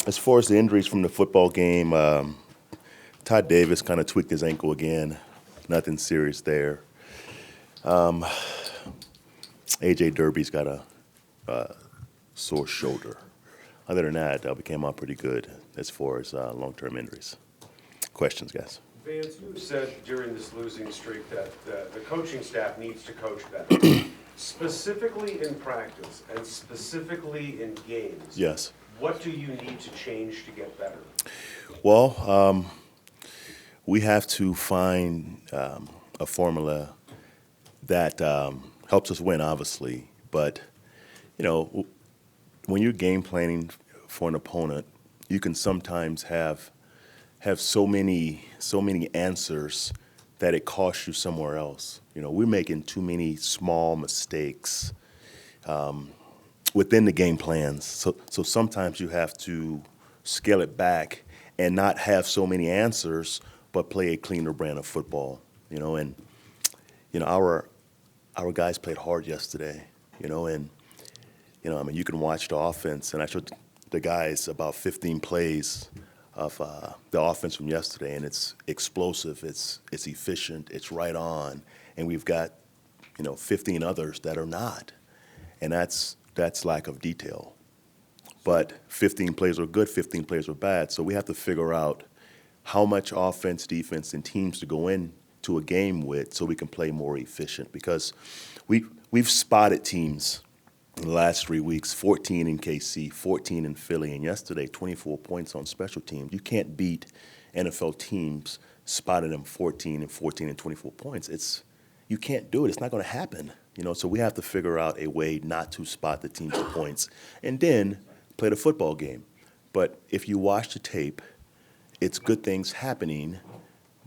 As far as the injuries from the football game, Todd Davis kind of tweaked his ankle again. Nothing serious there. A.J. Derby's got a sore shoulder. Other than that, we came out pretty good as far as long-term injuries. Questions, guys? Vance, you said during this losing streak that the coaching staff needs to coach better, specifically in practice and specifically in games. Yes. What do you need to change to get better? Well, we have to find a formula that helps us win, obviously. But, when you're game planning for an opponent, you can sometimes have so many answers that it costs you somewhere else. We're making too many small mistakes within the game plans. So sometimes you have to scale it back and not have so many answers, but play a cleaner brand of football. Our guys played hard yesterday. You can watch the offense, and I showed the guys about 15 plays of the offense from yesterday, and it's explosive, it's efficient, it's right on, and we've got 15 others that are not, and that's lack of detail. But 15 plays are good, 15 plays are bad, so we have to figure out how much offense, defense, and teams to go into a game with so we can play more efficient, because we've spotted teams in the last 3 weeks, 14 in KC, 14 in Philly, and yesterday 24 points on special teams. You can't beat NFL teams spotting them 14 and 14 and 24 points. You can't do it. It's not going to happen. So we have to figure out a way not to spot the teams to points and then play the football game. But if you watch the tape, it's good things happening,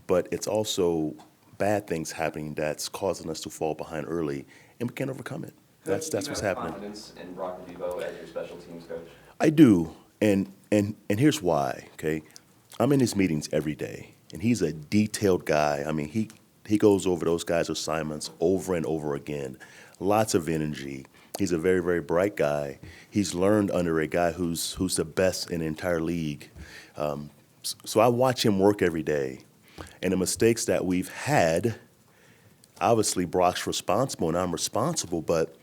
but it's also bad things happening that's causing us to fall behind early, and we can't overcome it. That's what's happening. Do you have confidence in Brock DeVoe as your special teams coach? I do, and here's why. Okay, I'm in his meetings every day, and he's a detailed guy. I mean, he goes over those guys' assignments over and over again. Lots of energy. He's a very, very bright guy. He's learned under a guy who's the best in the entire league. So I watch him work every day, and the mistakes that we've had. Obviously, Brock's responsible, and I'm responsible, but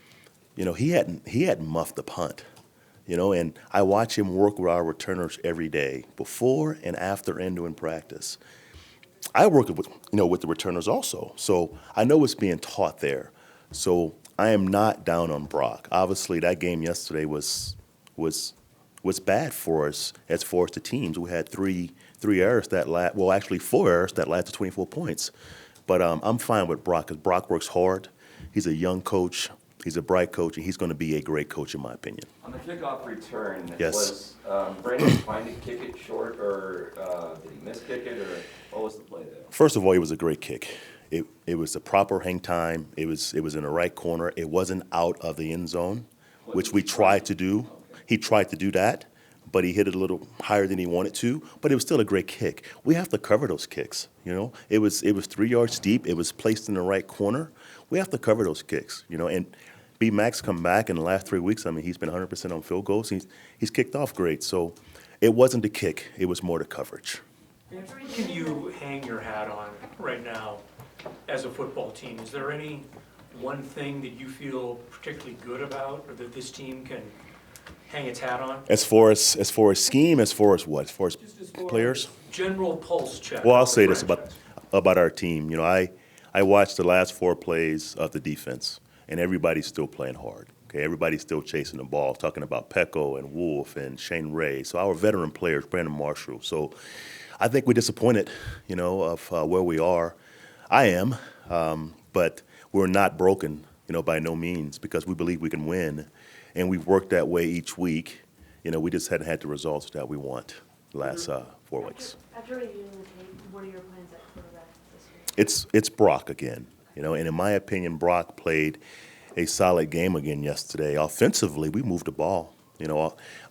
he hadn't muffed the punt, and I watch him work with our returners every day, before and after and during practice. I work with the returners also, so I know what's being taught there. So I am not down on Brock. Obviously, that game yesterday was bad for us as far as the teams. We had three errors actually 4 errors that led to 24 points. But I'm fine with Brock, because Brock works hard. He's a young coach. He's a bright coach, and he's going to be a great coach, in my opinion. On the kickoff return, yes. Was Brandon trying to kick it short, or did he miskick it, or what was the play there? First of all, it was a great kick. It was the proper hang time. It was in the right corner. It wasn't out of the end zone, which we tried to do. Okay. He tried to do that, but he hit it a little higher than he wanted to. But it was still a great kick. We have to cover those kicks. It was 3 yards deep. It was placed in the right corner. We have to cover those kicks. And B. Max come back in the last 3 weeks. I mean, he's been 100% on field goals. He's kicked off great. So it wasn't the kick. It was more the coverage. What can you hang your hat on right now as a football team? Is there any one thing that you feel particularly good about, or that this team can hang its hat on? As far as scheme, as far as what? As far as players? General pulse check. Well, I'll say this about our team. I watched the last 4 plays of the defense, and everybody's still playing hard. Okay, everybody's still chasing the ball, talking about Pecco and Wolf and Shane Ray. So our veteran players, Brandon Marshall. So I think we're disappointed, of where we are. I am, but we're not broken, by no means, because we believe we can win, and we've worked that way each week. We just hadn't had the results that we want the last 4 weeks. After reviewing the tape, what are your plans at quarterback this week? It's Brock again, and in my opinion, Brock played a solid game again yesterday. Offensively, we moved the ball.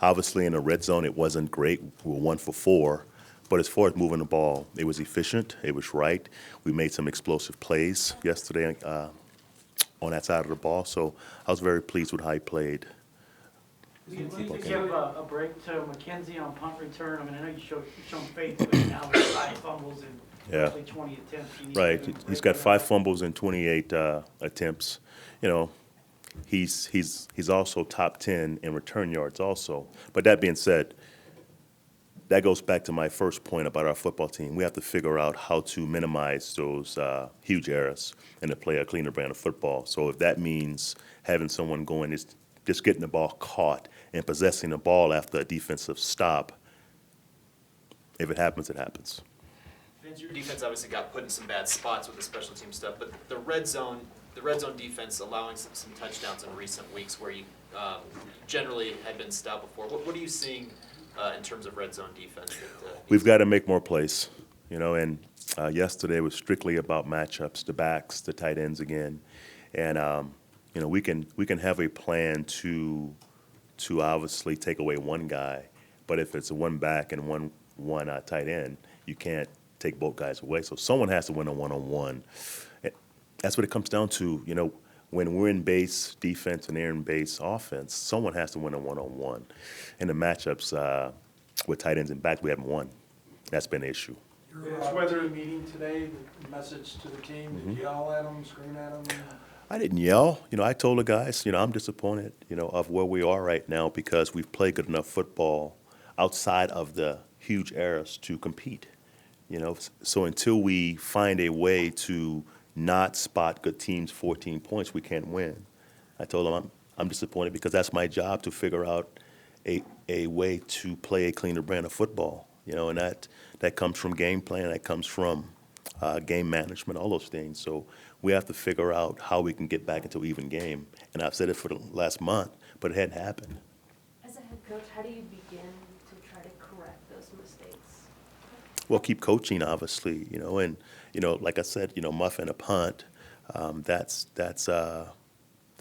Obviously in the red zone, it wasn't great. We were 1 for 4. But as far as moving the ball, it was efficient. It was right. We made some explosive plays yesterday on that side of the ball. So I was very pleased with how he played. Do you Football need to game. give a break to McKenzie on punt return? I mean, I know you've shown faith, but now with 5 fumbles and Yeah. roughly 20 attempts. You need to Right, give him a he's break got for 5 that. fumbles and 28 attempts. You know, he's also top 10 in return yards also. But that being said, that goes back to my first point about our football team. We have to figure out how to minimize those huge errors and to play a cleaner brand of football. So if that means having someone going is just getting the ball caught and possessing the ball after a defensive stop, if it happens, it happens. Vince, your defense obviously got put in some bad spots with the special team stuff, but the red zone defense allowing some touchdowns in recent weeks where you generally had been stout before. What are you seeing in terms of red zone defense? We've got to make more plays, you know, and yesterday was strictly about matchups, the backs, the tight ends again. And, you know, we can have a plan to obviously take away one guy, but if it's a one back and one tight end, you can't take both guys away. So someone has to win a one-on-one. That's what it comes down to, you know, when we're in base defense and they're in base offense, someone has to win a one-on-one. And the matchups with tight ends and backs, we haven't won. That's been an issue. It's whether team meeting today, the message to the team, did you yell at them, scream at them? I didn't yell. You know, I told the guys, you know, I'm disappointed, you know, of where we are right now because we've played good enough football outside of the huge errors to compete. You know, so until we find a way to not spot good teams 14 points, we can't win. I told them I'm disappointed because that's my job to figure out a way to play a cleaner brand of football. You know, and that comes from game plan, that comes from game management, all those things. So we have to figure out how we can get back into an even game. And I've said it for the last month, but it hadn't happened. As a head coach, how do you begin to try to correct those mistakes? Well, keep coaching, obviously, you know, and, you know, like I said, you know, muffing a punt, that's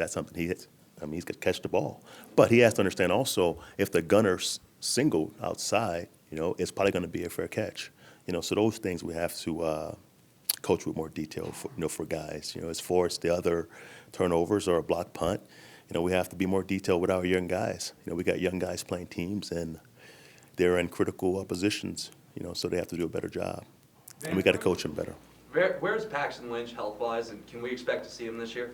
something he hits. I mean, he's got to catch the ball. But he has to understand also, if the gunner's singled outside, you know, it's probably going to be a fair catch. You know, so those things we have to coach with more detail for, you know, for guys. You know, as far as the other turnovers or a block punt, you know, we have to be more detailed with our young guys. You know, we got young guys playing teams, and they're in critical positions, you know, so they have to do a better job. And we got to coach them better. Where's Paxton Lynch health-wise, and can we expect to see him this year?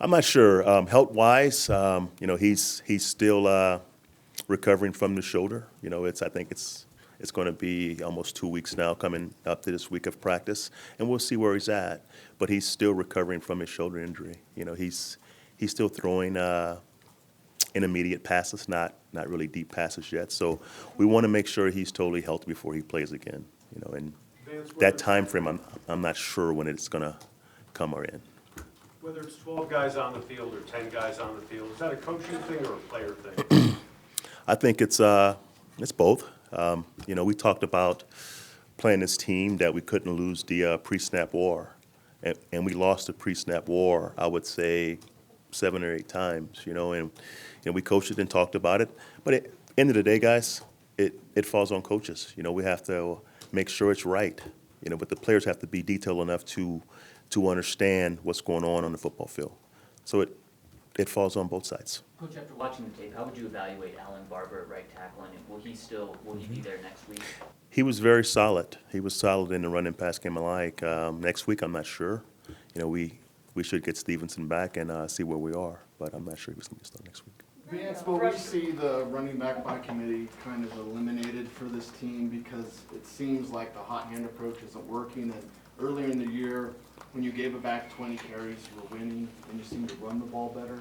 I'm not sure. Health-wise, you know, he's still recovering from the shoulder. You know, I think it's going to be almost 2 weeks now coming up to this week of practice, and we'll see where he's at. But he's still recovering from his shoulder injury. You know, he's still throwing intermediate passes, not really deep passes yet. So we want to make sure he's totally healthy before he plays again. You know, and that time frame, I'm not sure when it's going to come or in. Whether it's 12 guys on the field or 10 guys on the field, is that a coaching thing or a player thing? I think it's both. You know, we talked about playing this team that we couldn't lose the pre-snap war, and we lost the pre-snap war, I would say, 7 or 8 times. You know, and we coached it and talked about it. But at the end of the day, guys, it falls on coaches. You know, we have to make sure it's right. You know, but the players have to be detailed enough to understand what's going on the football field. So it falls on both sides. Coach, after watching the tape, how would you evaluate Alan Barber at right tackle, and will he be there next week? He was very solid. He was solid in the run and pass game alike. Next week, I'm not sure. You know, we should get Stevenson back and see where we are, but I'm not sure he's going to start next week. Vance, will we see the running back by committee kind of eliminated for this team because it seems like the hot hand approach isn't working, and earlier in the year, when you gave it back 20 carries, you were winning, and you seemed to run the ball better.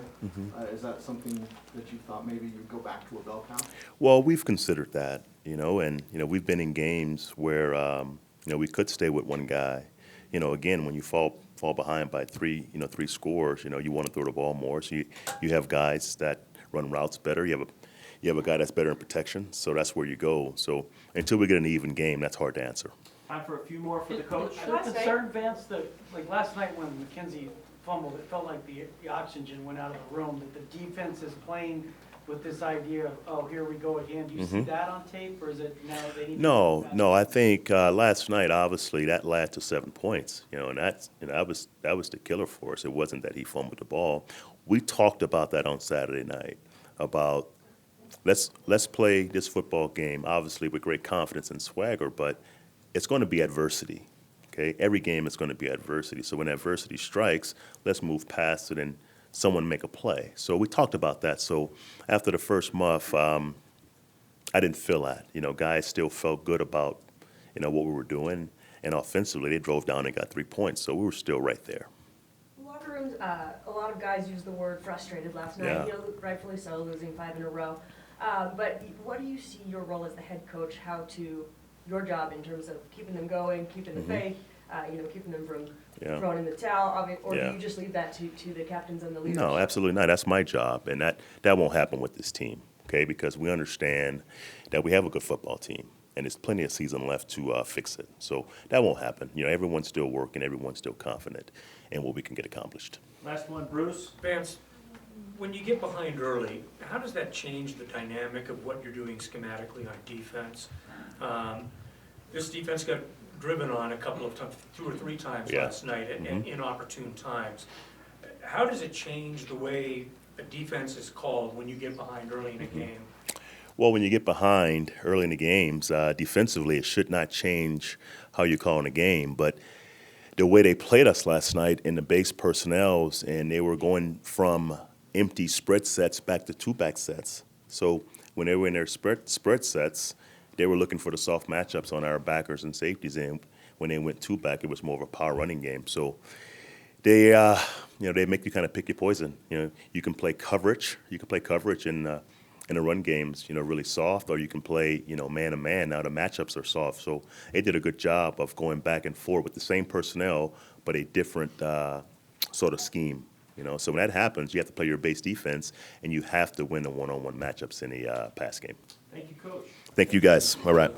Is that something that you thought maybe you'd go back to a bell cow? Well, we've considered that, you know, and, you know, we've been in games where, you know, we could stay with one guy. You know, again, when you fall behind by three scores, you know, you want to throw the ball more. So you have guys that run routes better. You have a guy that's better in protection, so that's where you go. So until we get an even game, that's hard to answer. Time for a few more for the coach. Should I The say- concern, Vance, that, like last night when McKenzie fumbled, it felt like the oxygen went out of the room, that the defense is playing with this idea of, oh, here we go again. Do you see that on tape, or is it now they need to go back? No. I think last night, obviously, that led to 7 points. You know, and that was the killer for us. It wasn't that he fumbled the ball. We talked about that on Saturday night about let's play this football game, obviously with great confidence and swagger, but it's going to be adversity. Okay, every game is going to be adversity. So when adversity strikes, let's move past it and someone make a play. So we talked about that. So after the first month, I didn't feel that. Guys still felt good about what we were doing, and offensively they drove down and got 3 points. So we were still right there. Locker rooms, a lot of guys used the word frustrated last night, Yeah. Rightfully so, losing 5 in a row. But what do you see your role as the head coach, your job in terms of keeping them going, keeping the faith, keeping them from Yeah. throwing in the towel, or Yeah. do you just leave that to the captains and the leaders? No, absolutely not. That's my job, and that won't happen with this team, okay? Because we understand that we have a good football team, and there's plenty of season left to fix it. So that won't happen. Everyone's still working, everyone's still confident in what we can get accomplished. Last one, Bruce. Vance, when you get behind early, how does that change the dynamic of what you're doing schematically on defense? This defense got driven on a couple of times, 2 or 3 times Yeah. last night at inopportune times. How does it change the way a defense is called when you get behind early in a game? Well, when you get behind early in the games, defensively, it should not change how you call in a game. But the way they played us last night in the base personnels, and they were going from empty spread sets back to 2-back sets. So when they were in their spread sets, they were looking for the soft matchups on our backers and safeties. And when they went 2-back, it was more of a power running game. So they make you kind of pick your poison. You can play coverage. You can play coverage in the run games, really soft, or you can play, man to man. Now the matchups are soft. So they did a good job of going back and forth with the same personnel, but a different sort of scheme. So when that happens, you have to play your base defense, and you have to win the one-on-one matchups in the pass game. Thank you, Coach. Thank you, guys. All right.